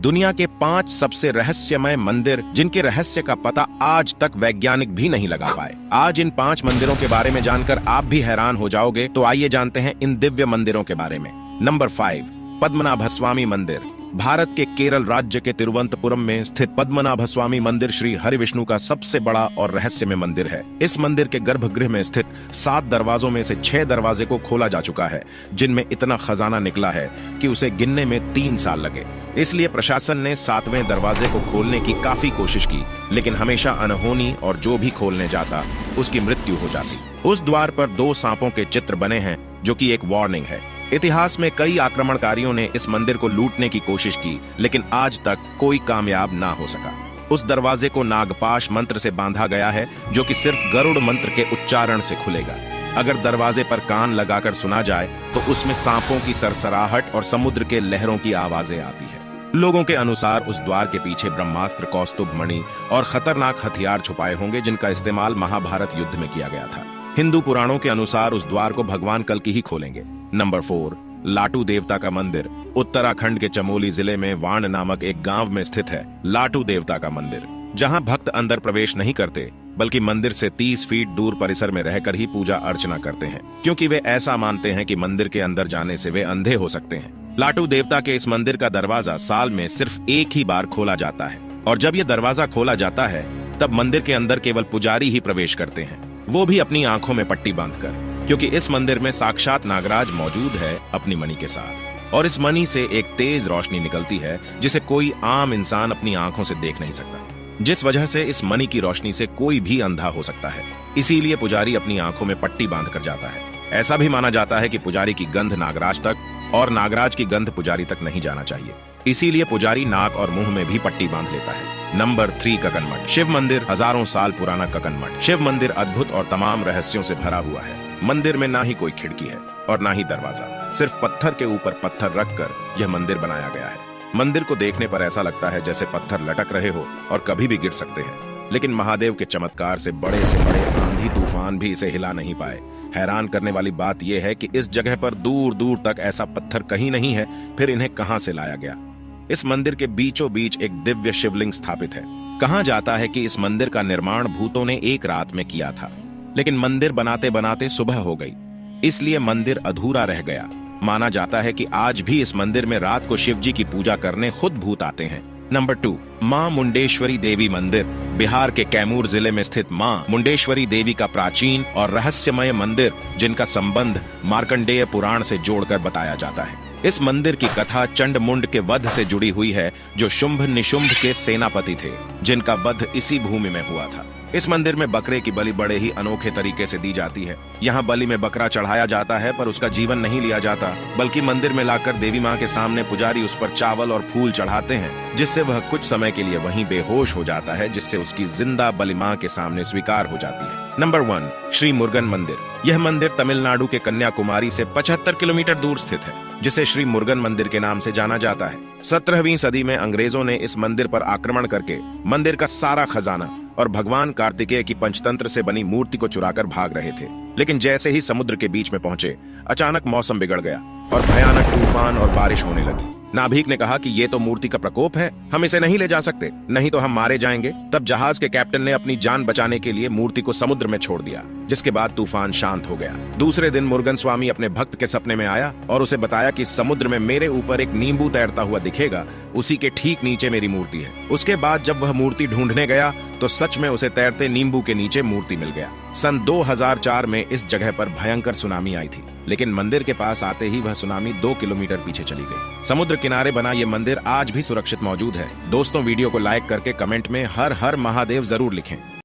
दुनिया के 5 सबसे रहस्यमय मंदिर जिनके रहस्य का पता आज तक वैज्ञानिक भी नहीं लगा पाए। आज इन 5 मंदिरों के बारे में जानकर आप भी हैरान हो जाओगे। तो आइए जानते हैं इन दिव्य मंदिरों के बारे में। नंबर 5, पद्मनाभस्वामी मंदिर। भारत के केरल राज्य के तिरुवनंतपुरम में स्थित पद्मनाभस्वामी मंदिर श्री हरिविष्णु का सबसे बड़ा और रहस्यमय मंदिर है। इस मंदिर के गर्भगृह में स्थित 7 दरवाजों में से 6 दरवाजे को खोला जा चुका है, जिनमें इतना खजाना निकला है कि उसे गिनने में 3 साल लगे। इसलिए प्रशासन ने 7वें दरवाजे को खोलने की काफी कोशिश की, लेकिन हमेशा अनहोनी और जो भी खोलने जाता उसकी मृत्यु हो जाती। उस द्वार पर 2 सांपों के चित्र बने हैं, जो कि एक वार्निंग है। इतिहास में कई आक्रमणकारियों ने इस मंदिर को लूटने की कोशिश की, लेकिन आज तक कोई कामयाब ना हो सका। उस दरवाजे को नागपाश मंत्र से बांधा गया है, जो कि सिर्फ गरुड़ मंत्र के उच्चारण से खुलेगा। अगर दरवाजे पर कान लगाकर सुना जाए तो उसमें सांपों की सरसराहट और समुद्र के लहरों की आवाजें आती है। लोगों के अनुसार उस द्वार के पीछे ब्रह्मास्त्र, कौस्तुभ मणि और खतरनाक हथियार छुपाए होंगे, जिनका इस्तेमाल महाभारत युद्ध में किया गया था। हिंदू पुराणों के अनुसार उस द्वार को भगवान कल्कि ही खोलेंगे। नंबर 4, लाटू देवता का मंदिर। उत्तराखंड के चमोली जिले में वाण नामक एक गांव में स्थित है लाटू देवता का मंदिर, जहां भक्त अंदर प्रवेश नहीं करते, बल्कि मंदिर से 30 फीट दूर परिसर में रहकर ही पूजा अर्चना करते हैं, क्योंकि वे ऐसा मानते हैं कि मंदिर के अंदर जाने से वे अंधे हो सकते हैं। लाटू देवता के इस मंदिर का दरवाजा साल में सिर्फ एक ही बार खोला जाता है, और जब यह दरवाजा खोला जाता है तब मंदिर के अंदर केवल पुजारी ही प्रवेश करते हैं, वो भी अपनी आंखों में पट्टी बांधकर, क्योंकि इस मंदिर में साक्षात नागराज मौजूद है अपनी मणि के साथ। और इस मणि से एक तेज रोशनी निकलती है, जिसे कोई आम इंसान अपनी आंखों से देख नहीं सकता, जिस वजह से इस मणि की रोशनी से कोई भी अंधा हो सकता है। इसीलिए पुजारी अपनी आंखों में पट्टी बांधकर जाता है। ऐसा भी माना जाता है कि पुजारी की गंध नागराज तक और नागराज की गंध पुजारी तक नहीं जाना चाहिए, इसीलिए पुजारी नाक और मुंह में भी पट्टी बांध लेता है। नंबर 3, ककन मठ। शिव मंदिर। हजारों साल पुराना ककन मठ। शिव मंदिर अद्भुत और तमाम रहस्यों से भरा हुआ है। मंदिर में ना ही कोई खिड़की है और ना ही दरवाजा, सिर्फ पत्थर के ऊपर पत्थर रखकर यह मंदिर बनाया गया है। मंदिर को देखने पर ऐसा लगता है जैसे पत्थर लटक रहे हो और कभी भी गिर सकते हैं, लेकिन महादेव के चमत्कार से बड़े आंधी तूफान भी इसे हिला नहीं पाए। हैरान करने वाली बात यह है कि इस जगह पर दूर दूर तक ऐसा पत्थर कहीं नहीं है, फिर इन्हें कहां से लाया गया। इस मंदिर के बीचों बीच एक दिव्य शिवलिंग स्थापित है। कहा जाता है कि इस मंदिर का निर्माण भूतों ने एक रात में किया था, लेकिन मंदिर बनाते बनाते सुबह हो गई, इसलिए मंदिर अधूरा रह गया। माना जाता है कि आज भी इस मंदिर में रात को शिव जी की पूजा करने खुद भूत आते हैं। नंबर 2, मां मुंडेश्वरी देवी मंदिर। बिहार के कैमूर जिले में स्थित मां मुंडेश्वरी देवी का प्राचीन और रहस्यमय मंदिर, जिनका संबंध मार्कंडेय पुराण से जोड़कर बताया जाता है। इस मंदिर की कथा चंडमुंड के वध से जुड़ी हुई है, जो शुंभ निशुंभ के सेनापति थे, जिनका वध इसी भूमि में हुआ था। इस मंदिर में बकरे की बलि बड़े ही अनोखे तरीके से दी जाती है। यहाँ बलि में बकरा चढ़ाया जाता है, पर उसका जीवन नहीं लिया जाता, बल्कि मंदिर में लाकर देवी माँ के सामने पुजारी उस पर चावल और फूल चढ़ाते हैं, जिससे वह कुछ समय के लिए वहीं बेहोश हो जाता है, जिससे उसकी जिंदा बलि माँ के सामने स्वीकार हो जाती है। नंबर 1, श्री मुरुगन मंदिर। यह मंदिर तमिलनाडु के कन्याकुमारी से 75 किलोमीटर दूर स्थित है, जिसे श्री मुरुगन मंदिर के नाम से जाना जाता है। 17वीं सदी में अंग्रेजों ने इस मंदिर पर आक्रमण करके मंदिर का सारा खजाना और भगवान कार्तिकेय की पंचतंत्र से बनी मूर्ति को चुराकर भाग रहे थे। लेकिन जैसे ही समुद्र के बीच में पहुंचे, अचानक मौसम बिगड़ गया और भयानक तूफान और बारिश होने लगी। नाभिक ने कहा कि ये तो मूर्ति का प्रकोप है, हम इसे नहीं ले जा सकते, नहीं तो हम मारे जाएंगे। तब जहाज के कैप्टन ने अपनी जान बचाने के लिए मूर्ति को समुद्र में छोड़ दिया, जिसके बाद तूफान शांत हो गया। दूसरे दिन मुरुगन स्वामी अपने भक्त के सपने में आया और उसे बताया कि समुद्र में मेरे ऊपर एक नींबू तैरता हुआ दिखेगा, उसी के ठीक नीचे मेरी मूर्ति है। उसके बाद जब वह मूर्ति ढूंढने गया तो सच में उसे तैरते नींबू के नीचे मूर्ति मिल गया। सन 2004 में इस जगह पर भयंकर सुनामी आई थी, लेकिन मंदिर के पास आते ही वह सुनामी 2 किलोमीटर पीछे चली गई। समुद्र किनारे बना ये मंदिर आज भी सुरक्षित मौजूद है। दोस्तों, वीडियो को लाइक करके कमेंट में हर हर महादेव जरूर लिखें।